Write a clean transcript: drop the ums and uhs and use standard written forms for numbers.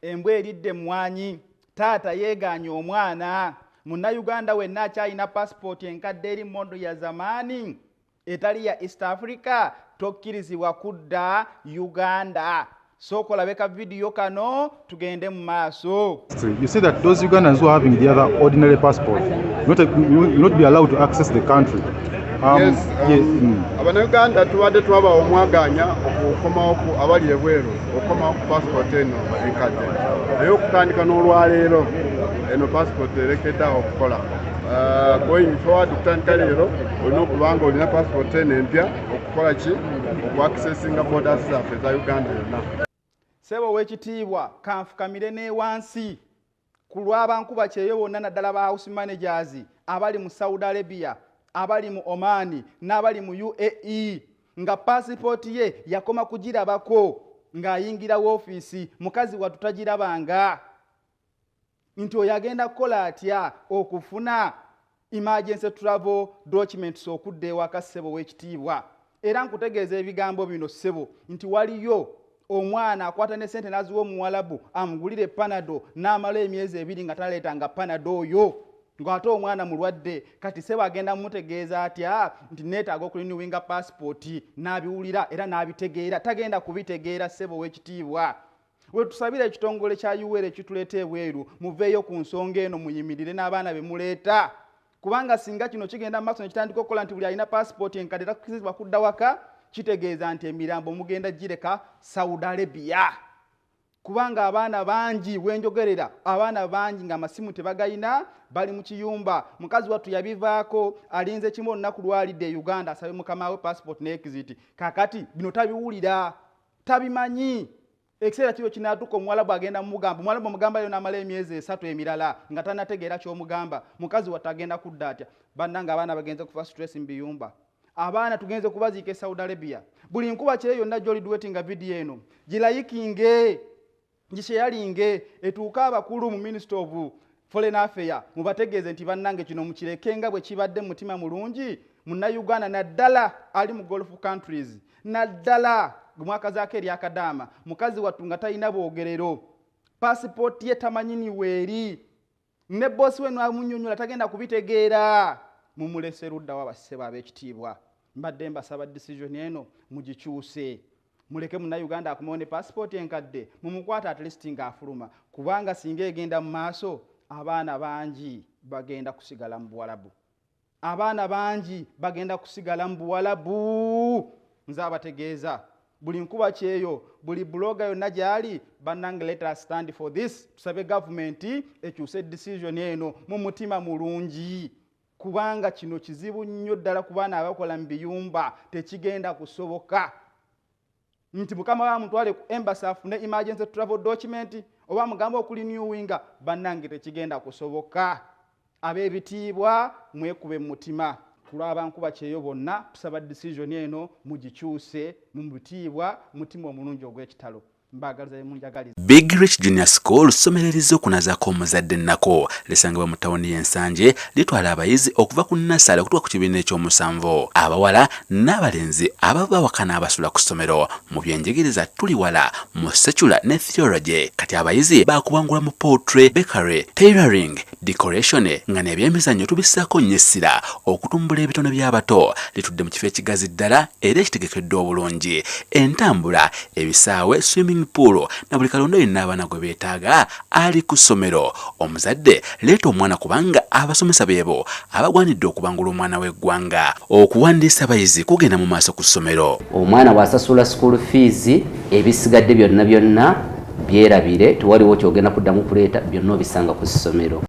embwa eridde mwanyi taata yeeganye omwana Munnayuganda wenna akyalina passport enkadde eri mondo ya zamani etali ya East Africa tokkirizibwa kudda Uganda. Soko labeka video kano tugende mu maaso. You say that those Ugandans who are having the other ordinary passport will not be allowed to access the country. Yes, Uganda tuwadde twaba omwaganya okukomawo ku abali ebweru okukomawo ku passport eno enkadde naye okutandika n'olwaleero eno passport erekeddeawo okukola going forward kutandika leero olina okubanga olina passport eno empya okukola ki okuaccessinga borders zaffe za Uganda yonna. Sebo w'ekitiibwa kanfukamire n'ewansi ku lw'abankubakyeyo bonna naddala ba house managers abali mu Saudi Arabia abali mu Omani n'abali mu UAE nga passport ye yakoma kugirabako ng'ayingira woofiisi mukazi wattu tagirabanga nti oyo agenda kukola atya okufuna emergency travel documents okudda ewaka ssebo w'ekitiibwa. Era nkutegeeza ebigambo bino ssebo nti waliyo omwana akwata ne sente n'aziwa omuwalabu amugulire panado n'amala emyezi 2 nga taleetanga panado oyo ng'ate omwana mulwadde kati ssebo agenda mumutegeeza atya nti neetaaga okulinewinga passport n'abiwulira era n'abitegeera tagenda kubitegeera ssebo w'ekitiibwa. We tusabira ekitongole kya UWR ekituleeta ebweru muveeyo ku nsonga eno muyimirire n'abaana be muleeta kubanga singa kino kigenda mu maaso ne kitandika okukola nti buli alina passport enkadde takkirizibwa kudda waka kitegeeza nti emirambo mugenda gireka Saudi Arabia kubanga abaana bangi wenjogerera abaana bangi nga amasimu tebagayina bali mu kiyumba mukazi wattu yabivaako alinze kimu olunaku lwalidde Uganda asabe mukama we passport ne exit kakati bino tabiwulira tabimanyi ekiseera kiyo kinatuuka omuwalabu agenda mugamba omuwalabu omugamba yo n'amala emyezi 3 emirala nga tanategeera ky'omugamba mukazi wattu agenda kudda atya bannanga abaana bagenze kufa stress mu biyumba abaana tugenze kubaziika e Saudi Arabia buli nkubakyeyo yonna gy'oli duwetinga video eno girayikinge gisheyalinge etuuka abakulu mu Ministry of Foreign Affairs mubategeeze nti bannange kino mukireke nga bwe kibadde mutima mulungi Munnayuganda naddala ali mu Gulf countries naddala mwaka zake eri akadama mukazi wattu nga talina bwogerero passport ye tamanyi ni weeri ne bosi we n'amunnyonnyola tagenda kubitegeera mumulese rudda w'abassebo ab'ekitiibwa mbadde mbasaba decision eno mugikyuse muleke Munnayuganda akomawo ne passport enkadde mumukwata at least ng'afuluma kubanga singa egenda mu maaso abaana bangi bagenda kusigala mu Buwalabu abaana bangi bagenda kusigala mu Buwalabu nze abategeeza buli nkubakyeyo buli blogger yonna gyali bannange let us stand for this tusabe government ekyuse decision eno mu mutima mulungi kubanga kino kizibu nnyo ddala ku baana abakola mu biyumba tekigenda kusoboka nti mukama wa mutwale ku embassy afune emergency travel document oba mugamba okulinewinga bannange tekigenda kusoboka ab'ebitiibwa mwekube mu mutima kulw'abankubakyeyo bonna tusaba decision eno mugikyuse mu bitiibwa mutima omulungi ogw'ekitalo mbagaliza munjagaliza. Big Rich Junior School somererizo okunazaako omuzadde nnako lisangibwa mu tawuni y'Ensanje litwala abayizi okuva ku nnasale okutuuka ku kibiina eky'omusanvu abawala n'abalenzi abava waka n'abasula ku ssomero mu byenjigiriza tuli wala mu secular ne theology kati abayizi baakubangula mu poetry bakery tailoring decoration nga n'ebyemizannyo tubissaako nnyo essira okutumbula ebitono by'abato litudde mu kifo ekigazi ddala era ekitegekeddwa obulungi entambula ebisaawe swimming pool na buli kalondo yenna abaana gwe beetaaga ali ku ssomero omuzadde leeta omwana kubanga abasomesa beebo abagwanidde okubangula omwana w'eggwanga okuwandiisa abayizi kugenda mu maaso ku ssomero omwana bw'asasula school fees ebisigadde byonna byerabire tewaliwo kyogenda kuddamu kuleeta byonna obisanga ku ssomero.